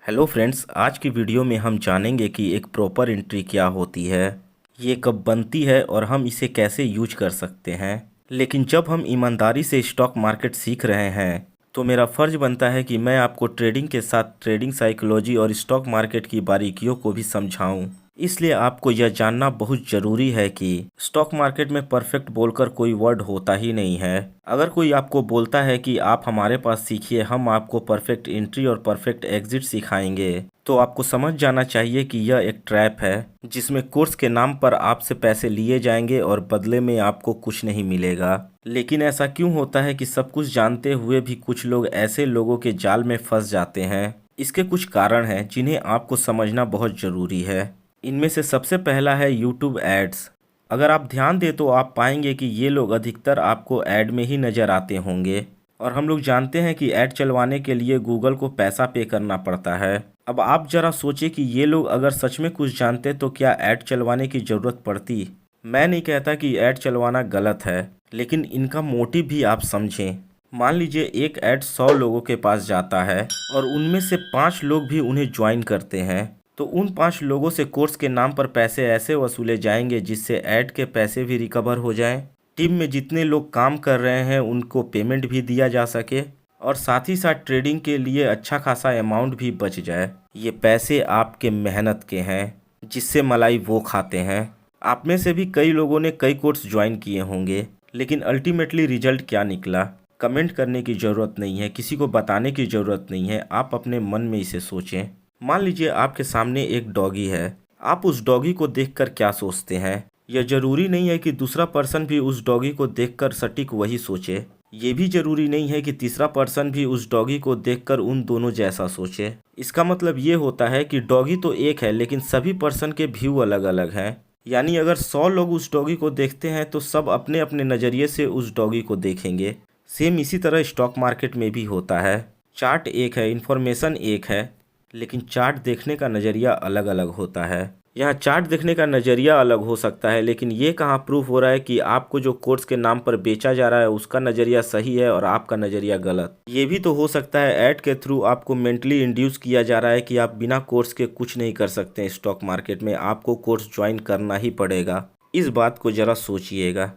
Hello friends, आज की video में हम जानेंगे कि एक प्रॉपर एंट्री क्या होती है, ये कब बनती है और हम इसे कैसे यूज कर सकते हैं। लेकिन जब हम ईमानदारी से स्टॉक मार्केट सीख रहे हैं तो मेरा फ़र्ज़ बनता है कि मैं आपको ट्रेडिंग के साथ ट्रेडिंग साइकोलॉजी और स्टॉक मार्केट की बारीकियों को भी समझाऊं। इसलिए आपको यह जानना बहुत ज़रूरी है कि स्टॉक मार्केट में परफेक्ट बोलकर कोई वर्ड होता ही नहीं है। अगर कोई आपको बोलता है कि आप हमारे पास सीखिए, हम आपको परफेक्ट एंट्री और परफेक्ट एग्जिट सिखाएंगे, तो आपको समझ जाना चाहिए कि यह एक ट्रैप है जिसमें कोर्स के नाम पर आपसे पैसे लिए जाएंगे और बदले में आपको कुछ नहीं मिलेगा। लेकिन ऐसा क्यों होता है कि सब कुछ जानते हुए भी कुछ लोग ऐसे लोगों के जाल में फंस जाते हैं? इसके कुछ कारण हैं जिन्हें आपको समझना बहुत ज़रूरी है। इनमें से सबसे पहला है यूट्यूब एड्स। अगर आप ध्यान दें तो आप पाएंगे कि ये लोग अधिकतर आपको ऐड में ही नज़र आते होंगे, और हम लोग जानते हैं कि ऐड चलवाने के लिए गूगल को पैसा पे करना पड़ता है। अब आप ज़रा सोचिए कि ये लोग अगर सच में कुछ जानते तो क्या ऐड चलवाने की ज़रूरत पड़ती? मैं नहीं कहता कि ऐड चलवाना गलत है, लेकिन इनका मोटिव भी आप समझें। मान लीजिए एक ऐड 100 लोगों के पास जाता है और उनमें से 5 लोग भी उन्हें ज्वाइन करते हैं, तो उन 5 लोगों से कोर्स के नाम पर पैसे ऐसे वसूले जाएंगे जिससे ऐड के पैसे भी रिकवर हो जाएं, टीम में जितने लोग काम कर रहे हैं उनको पेमेंट भी दिया जा सके, और साथ ही साथ ट्रेडिंग के लिए अच्छा खासा अमाउंट भी बच जाए। ये पैसे आपके मेहनत के हैं, जिससे मलाई वो खाते हैं। आप में से भी कई लोगों ने कई कोर्स ज्वाइन किए होंगे, लेकिन अल्टीमेटली रिजल्ट क्या निकला? कमेंट करने की ज़रूरत नहीं है, किसी को बताने की ज़रूरत नहीं है, आप अपने मन में इसे सोचें। मान लीजिए आपके सामने एक डॉगी है, आप उस डॉगी को देखकर क्या सोचते हैं? यह जरूरी नहीं है कि दूसरा पर्सन भी उस डॉगी को देखकर सटीक वही सोचे। ये भी जरूरी नहीं है कि तीसरा पर्सन भी उस डॉगी को देखकर उन दोनों जैसा सोचे। इसका मतलब ये होता है कि डॉगी तो एक है, लेकिन सभी पर्सन के व्यू अलग अलग हैं। यानी अगर 100 लोग उस डॉगी को देखते हैं तो सब अपने अपने नज़रिए से उस डॉगी को देखेंगे। सेम इसी तरह स्टॉक मार्केट में भी होता है। चार्ट एक है, इन्फॉर्मेशन एक है, लेकिन चार्ट देखने का नज़रिया अलग अलग होता है। यहाँ चार्ट देखने का नज़रिया अलग हो सकता है, लेकिन ये कहाँ प्रूफ हो रहा है कि आपको जो कोर्स के नाम पर बेचा जा रहा है उसका नज़रिया सही है और आपका नज़रिया गलत। ये भी तो हो सकता है ऐड के थ्रू आपको मेंटली इंड्यूस किया जा रहा है कि आप बिना कोर्स के कुछ नहीं कर सकते। स्टॉक मार्केट में आपको कोर्स ज्वाइन करना ही पड़ेगा। इस बात को ज़रा सोचिएगा।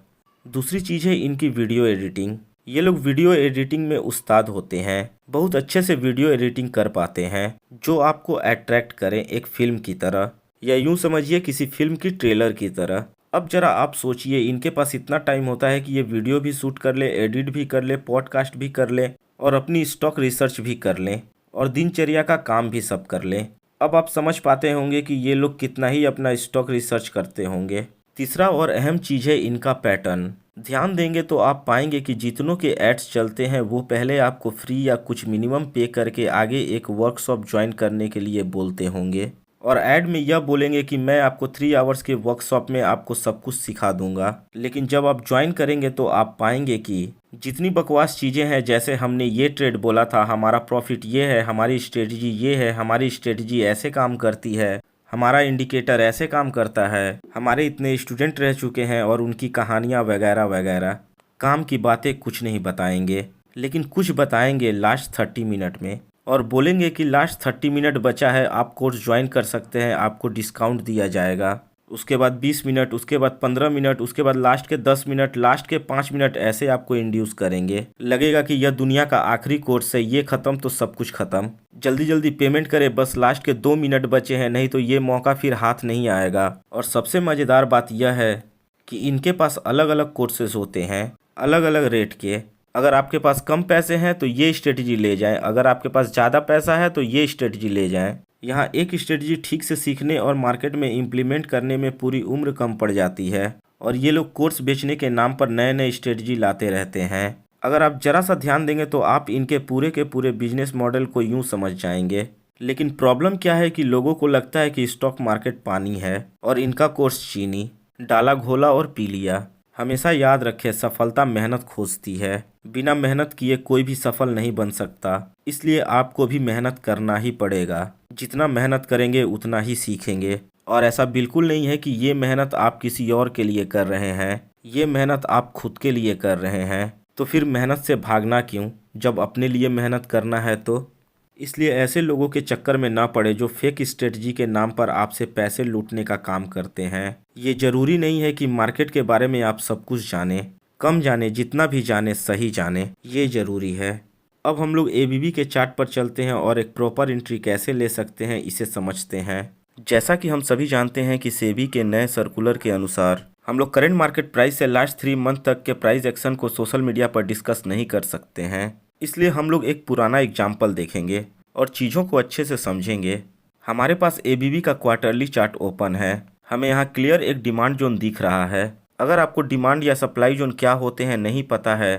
दूसरी चीज़ है इनकी वीडियो एडिटिंग। ये लोग वीडियो एडिटिंग में उस्ताद होते हैं, बहुत अच्छे से वीडियो एडिटिंग कर पाते हैं जो आपको अट्रैक्ट करें एक फिल्म की तरह, या यूं समझिए किसी फिल्म की ट्रेलर की तरह। अब जरा आप सोचिए, इनके पास इतना टाइम होता है कि ये वीडियो भी शूट कर ले, एडिट भी कर ले, पॉडकास्ट भी कर ले और अपनी स्टॉक रिसर्च भी कर लें और दिनचर्या का काम भी सब कर लें। अब आप समझ पाते होंगे कि ये लोग कितना ही अपना स्टॉक रिसर्च करते होंगे। तीसरा और अहम चीज़ है इनका पैटर्न। ध्यान देंगे तो आप पाएंगे कि जितनों के एड्स चलते हैं वो पहले आपको फ्री या कुछ मिनिमम पे करके आगे एक वर्कशॉप ज्वाइन करने के लिए बोलते होंगे, और ऐड में यह बोलेंगे कि मैं आपको 3 आवर्स के वर्कशॉप में आपको सब कुछ सिखा दूंगा। लेकिन जब आप ज्वाइन करेंगे तो आप पाएंगे कि जितनी बकवास चीज़ें हैं, जैसे हमने ये ट्रेड बोला था, हमारा प्रॉफिट ये है, हमारी स्ट्रेटजी ये है, हमारी स्ट्रेटजी ऐसे काम करती है, हमारा इंडिकेटर ऐसे काम करता है, हमारे इतने स्टूडेंट रह चुके हैं और उनकी कहानियाँ वगैरह वगैरह, काम की बातें कुछ नहीं बताएंगे, लेकिन कुछ बताएंगे लास्ट 30 मिनट में, और बोलेंगे कि लास्ट 30 मिनट बचा है, आप कोर्स ज्वाइन कर सकते हैं, आपको डिस्काउंट दिया जाएगा। उसके बाद 20 मिनट, उसके बाद 15 मिनट, उसके बाद लास्ट के 10 मिनट, लास्ट के 5 मिनट ऐसे आपको इंड्यूस करेंगे। लगेगा कि यह दुनिया का आखिरी कोर्स है, ये ख़त्म तो सब कुछ ख़त्म, जल्दी जल्दी पेमेंट करें, बस लास्ट के 2 मिनट बचे हैं, नहीं तो ये मौका फिर हाथ नहीं आएगा। और सबसे मज़ेदार बात यह है कि इनके पास अलग अलग कोर्सेज होते हैं, अलग अलग रेट के। अगर आपके पास कम पैसे हैं तो ये स्ट्रेटजी ले जाएं, अगर आपके पास ज़्यादा पैसा है तो ये स्ट्रेटजी ले जाएं। यहाँ एक स्ट्रेटजी ठीक से सीखने और मार्केट में इम्प्लीमेंट करने में पूरी उम्र कम पड़ जाती है, और ये लोग कोर्स बेचने के नाम पर नए नए स्ट्रेटजी लाते रहते हैं। अगर आप जरा सा ध्यान देंगे तो आप इनके पूरे के पूरे बिजनेस मॉडल को यूं समझ जाएंगे। लेकिन प्रॉब्लम क्या है कि लोगों को लगता है कि स्टॉक मार्केट पानी है और इनका कोर्स चीनी, डाला घोला और पी लिया। हमेशा याद रखें, सफलता मेहनत खोजती है, बिना मेहनत किए कोई भी सफल नहीं बन सकता। इसलिए आपको भी मेहनत करना ही पड़ेगा। जितना मेहनत करेंगे उतना ही सीखेंगे, और ऐसा बिल्कुल नहीं है कि ये मेहनत आप किसी और के लिए कर रहे हैं, ये मेहनत आप खुद के लिए कर रहे हैं। तो फिर मेहनत से भागना क्यों, जब अपने लिए मेहनत करना है तो। इसलिए ऐसे लोगों के चक्कर में ना पड़े जो फेक स्ट्रेटजी के नाम पर आपसे पैसे लूटने का काम करते हैं। ये जरूरी नहीं है कि मार्केट के बारे में आप सब कुछ जानें, कम जाने, जितना भी जाने सही जाने, ये जरूरी है। अब हम लोग एबीबी के चार्ट पर चलते हैं और एक प्रॉपर एंट्री कैसे ले सकते हैं इसे समझते हैं। जैसा कि हम सभी जानते हैं कि सेबी के नए सर्कुलर के अनुसार हम लोग करंट मार्केट प्राइस से लास्ट 3 मंथ तक के प्राइस एक्शन को सोशल मीडिया पर डिस्कस नहीं कर सकते हैं। इसलिए हम लोग एक पुराना एग्जाम्पल देखेंगे और चीज़ों को अच्छे से समझेंगे। हमारे पास एबीबी का क्वार्टरली चार्ट ओपन है। हमें यहाँ क्लियर एक डिमांड जोन दिख रहा है। अगर आपको डिमांड या सप्लाई जोन क्या होते हैं नहीं पता है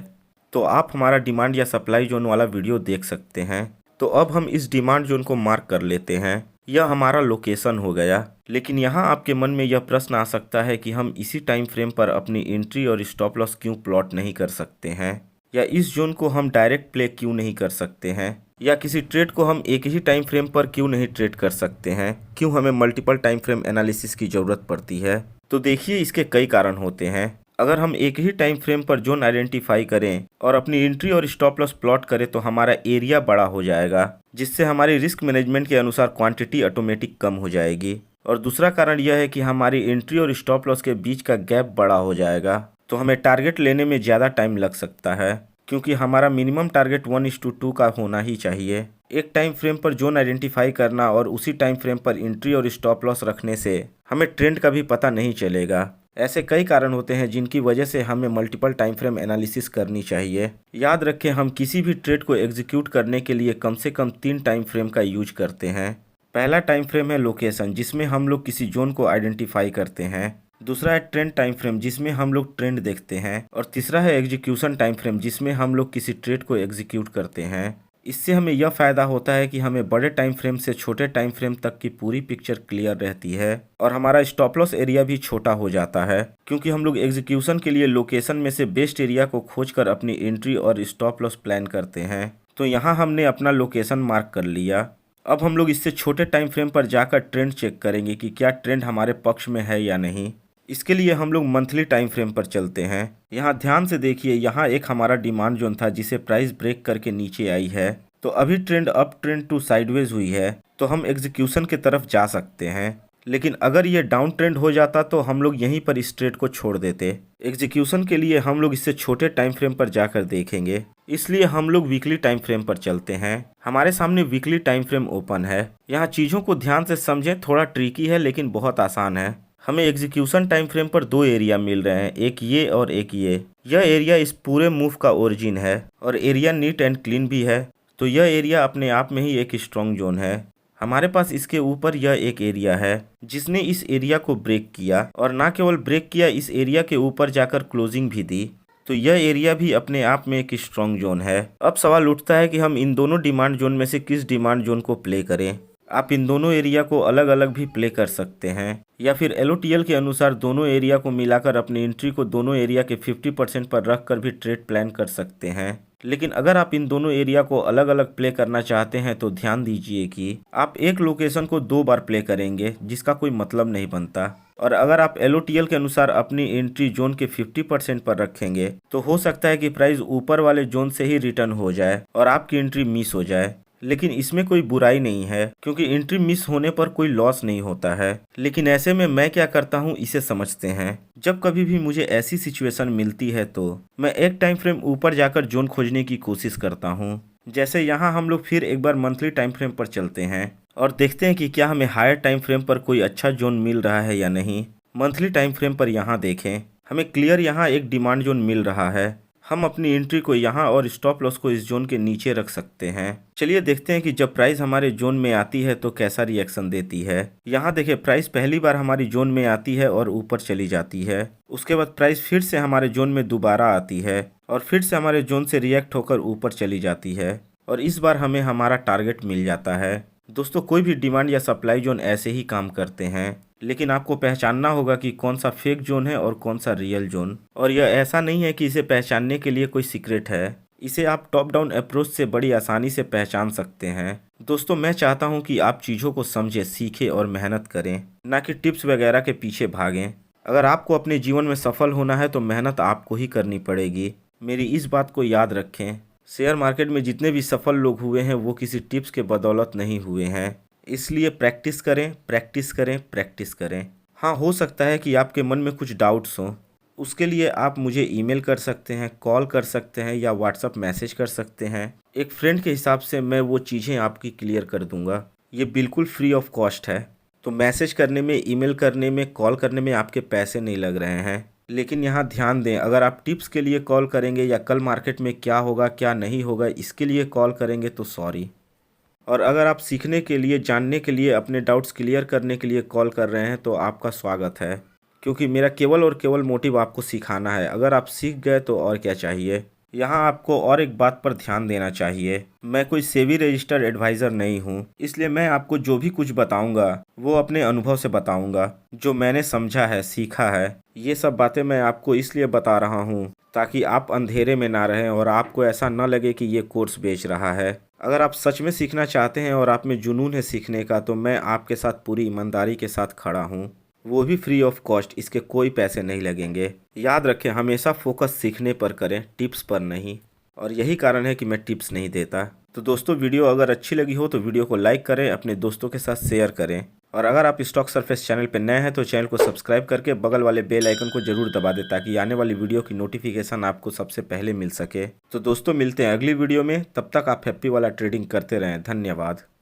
तो आप हमारा डिमांड या सप्लाई जोन वाला वीडियो देख सकते हैं। तो अब हम इस डिमांड जोन को मार्क कर लेते हैं। यह हमारा लोकेशन हो गया। लेकिन यहाँ आपके मन में यह प्रश्न आ सकता है कि हम इसी टाइम फ्रेम पर अपनी एंट्री और स्टॉप लॉस क्यों प्लॉट नहीं कर सकते हैं, या इस जोन को हम डायरेक्ट प्ले क्यों नहीं कर सकते हैं, या किसी ट्रेड को हम एक ही टाइम फ्रेम पर क्यों नहीं ट्रेड कर सकते हैं, क्यों हमें मल्टीपल टाइम फ्रेम एनालिसिस की ज़रूरत पड़ती है। तो देखिए, इसके कई कारण होते हैं। अगर हम एक ही टाइम फ्रेम पर जोन आइडेंटिफाई करें और अपनी एंट्री और स्टॉप लॉस प्लॉट करें तो हमारा एरिया बड़ा हो जाएगा, जिससे हमारी रिस्क मैनेजमेंट के अनुसार क्वांटिटी ऑटोमेटिक कम हो जाएगी। और दूसरा कारण यह है कि हमारी एंट्री और स्टॉप लॉस के बीच का गैप बड़ा हो जाएगा, तो हमें टारगेट लेने में ज़्यादा टाइम लग सकता है, क्योंकि हमारा मिनिमम टारगेट 1:2 का होना ही चाहिए। एक टाइम फ्रेम पर जोन आइडेंटिफाई करना और उसी टाइम फ्रेम पर एंट्री और स्टॉप लॉस रखने से हमें ट्रेंड का भी पता नहीं चलेगा। ऐसे कई कारण होते हैं जिनकी वजह से हमें मल्टीपल टाइम फ्रेम एनालिसिस करनी चाहिए। याद रखें, हम किसी भी ट्रेड को एग्जीक्यूट करने के लिए कम से कम 3 टाइम फ्रेम का यूज करते हैं। पहला टाइम फ्रेम है लोकेशन, जिसमें हम लोग किसी जोन को आइडेंटिफाई करते हैं। दूसरा है ट्रेंड टाइम फ्रेम, जिसमें हम लोग ट्रेंड देखते हैं। और तीसरा है एग्जीक्यूशन टाइम फ्रेम, जिसमें हम लोग किसी ट्रेड को एग्जीक्यूट करते हैं। इससे हमें यह फ़ायदा होता है कि हमें बड़े टाइम फ्रेम से छोटे टाइम फ्रेम तक की पूरी पिक्चर क्लियर रहती है और हमारा स्टॉप लॉस एरिया भी छोटा हो जाता है, क्योंकि हम लोग एग्जीक्यूशन के लिए लोकेशन में से बेस्ट एरिया को खोजकर अपनी एंट्री और स्टॉप लॉस प्लान करते हैं। तो यहाँ हमने अपना लोकेशन मार्क कर लिया। अब हम लोग इससे छोटे टाइम फ्रेम पर जाकर ट्रेंड चेक करेंगे कि क्या ट्रेंड हमारे पक्ष में है या नहीं। इसके लिए हम लोग मंथली टाइम फ्रेम पर चलते हैं। यहाँ ध्यान से देखिए, यहाँ एक हमारा डिमांड जोन था जिसे प्राइस ब्रेक करके नीचे आई है। तो अभी trend up trend to sideways हुई है, तो हम एग्जीक्यूशन की तरफ जा सकते हैं। लेकिन अगर ये डाउन ट्रेंड हो जाता तो हम लोग यहीं पर इस ट्रेड को छोड़ देते। एग्जीक्यूशन के लिए हम लोग इससे छोटे टाइम फ्रेम पर जाकर देखेंगे, इसलिए हम लोग वीकली टाइम फ्रेम पर चलते हैं। हमारे सामने वीकली टाइम फ्रेम ओपन है। यहाँ चीज़ों को ध्यान से समझें, थोड़ा ट्रिकी है लेकिन बहुत आसान है। हमें एग्जीक्यूशन टाइम फ्रेम पर 2 एरिया मिल रहे हैं, एक ये और एक ये। यह एरिया इस पूरे मूव का ओरिजिन है और एरिया नीट एंड क्लीन भी है, तो यह एरिया अपने आप में ही एक स्ट्रॉन्ग जोन है। हमारे पास इसके ऊपर यह एक एरिया है जिसने इस एरिया को ब्रेक किया, और ना केवल ब्रेक किया, इस एरिया के ऊपर जाकर क्लोजिंग भी दी, तो यह एरिया भी अपने आप में एक स्ट्रॉन्ग जोन है। अब सवाल उठता है कि हम इन दोनों डिमांड जोन में से किस डिमांड जोन को प्ले करें। आप इन दोनों एरिया को अलग अलग भी प्ले कर सकते हैं, या फिर एलओटीएल के अनुसार दोनों एरिया को मिलाकर अपनी एंट्री को दोनों एरिया के 50% पर रख कर भी ट्रेड प्लान कर सकते हैं। लेकिन अगर आप इन दोनों एरिया को अलग अलग प्ले करना चाहते हैं तो ध्यान दीजिए कि आप एक लोकेशन को 2 बार प्ले करेंगे, जिसका कोई मतलब नहीं बनता। और अगर आप एलओटीएल के अनुसार अपनी एंट्री जोन के 50% पर रखेंगे तो हो सकता है कि प्राइस ऊपर वाले जोन से ही रिटर्न हो जाए और आपकी एंट्री मिस हो जाए। लेकिन इसमें कोई बुराई नहीं है, क्योंकि एंट्री मिस होने पर कोई लॉस नहीं होता है। लेकिन ऐसे में मैं क्या करता हूँ इसे समझते हैं। जब कभी भी मुझे ऐसी सिचुएशन मिलती है तो मैं एक टाइम फ्रेम ऊपर जाकर जोन खोजने की कोशिश करता हूँ। जैसे यहाँ हम लोग फिर एक बार मंथली टाइम फ्रेम पर चलते हैं और देखते हैं कि क्या हमें हायर टाइम फ्रेम पर कोई अच्छा जोन मिल रहा है या नहीं। मंथली टाइम फ्रेम पर यहाँ देखें, हमें क्लियर यहाँ एक डिमांड जोन मिल रहा है। हम अपनी एंट्री को यहाँ और स्टॉप लॉस को इस जोन के नीचे रख सकते हैं। चलिए देखते हैं कि जब प्राइस हमारे जोन में आती है तो कैसा रिएक्शन देती है। यहाँ देखिए, प्राइस पहली बार हमारी जोन में आती है और ऊपर चली जाती है। उसके बाद प्राइस फिर से हमारे जोन में दोबारा आती है और फिर से हमारे जोन से रिएक्ट होकर ऊपर चली जाती है, और इस बार हमें हमारा टारगेट मिल जाता है। दोस्तों, कोई भी डिमांड या सप्लाई जोन ऐसे ही काम करते हैं, लेकिन आपको पहचानना होगा कि कौन सा फेक जोन है और कौन सा रियल जोन। और यह ऐसा नहीं है कि इसे पहचानने के लिए कोई सीक्रेट है, इसे आप टॉप डाउन अप्रोच से बड़ी आसानी से पहचान सकते हैं। दोस्तों, मैं चाहता हूं कि आप चीज़ों को समझें, सीखें और मेहनत करें, ना कि टिप्स वगैरह के पीछे भागें। अगर आपको अपने जीवन में सफल होना है तो मेहनत आपको ही करनी पड़ेगी। मेरी इस बात को याद रखें। शेयर मार्केट में जितने भी सफल लोग हुए हैं वो किसी टिप्स के बदौलत नहीं हुए हैं। इसलिए प्रैक्टिस करें, प्रैक्टिस करें, प्रैक्टिस करें। हाँ, हो सकता है कि आपके मन में कुछ डाउट्स हों। उसके लिए आप मुझे ईमेल कर सकते हैं, कॉल कर सकते हैं या व्हाट्सएप मैसेज कर सकते हैं। एक फ्रेंड के हिसाब से मैं वो चीज़ें आपकी क्लियर कर दूंगा। ये बिल्कुल फ्री ऑफ कॉस्ट है। तो मैसेज करने में, ईमेल करने में, कॉल करने में आपके पैसे नहीं लग रहे हैं। लेकिन यहाँ ध्यान दें, अगर आप टिप्स के लिए कॉल करेंगे या कल मार्केट में क्या होगा क्या नहीं होगा इसके लिए कॉल करेंगे तो सॉरी। और अगर आप सीखने के लिए, जानने के लिए, अपने डाउट्स क्लियर करने के लिए कॉल कर रहे हैं तो आपका स्वागत है। क्योंकि मेरा केवल और केवल मोटिव आपको सिखाना है। अगर आप सीख गए तो और क्या चाहिए। यहाँ आपको और एक बात पर ध्यान देना चाहिए, मैं कोई सेबी रजिस्टर्ड एडवाइज़र नहीं हूँ। इसलिए मैं आपको जो भी कुछ बताऊँगा वो अपने अनुभव से बताऊँगा, जो मैंने समझा है, सीखा है। ये सब बातें मैं आपको इसलिए बता रहा हूँ ताकि आप अंधेरे में ना रहें और आपको ऐसा न लगे कि ये कोर्स बेच रहा है। अगर आप सच में सीखना चाहते हैं और आप में जुनून है सीखने का तो मैं आपके साथ पूरी ईमानदारी के साथ खड़ा हूँ, वो भी फ्री ऑफ कॉस्ट। इसके कोई पैसे नहीं लगेंगे। याद रखें, हमेशा फोकस सीखने पर करें, टिप्स पर नहीं। और यही कारण है कि मैं टिप्स नहीं देता। तो दोस्तों, वीडियो अगर अच्छी लगी हो तो वीडियो को लाइक करें, अपने दोस्तों के साथ शेयर करें। और अगर आप स्टॉक सरफेस चैनल पर नए हैं तो चैनल को सब्सक्राइब करके बगल वाले बेल आइकन को जरूर दबा दें ताकि आने वाली वीडियो की नोटिफिकेशन आपको सबसे पहले मिल सके। तो दोस्तों, मिलते हैं अगली वीडियो में। तब तक आप हैप्पी वाला ट्रेडिंग करते रहें। धन्यवाद।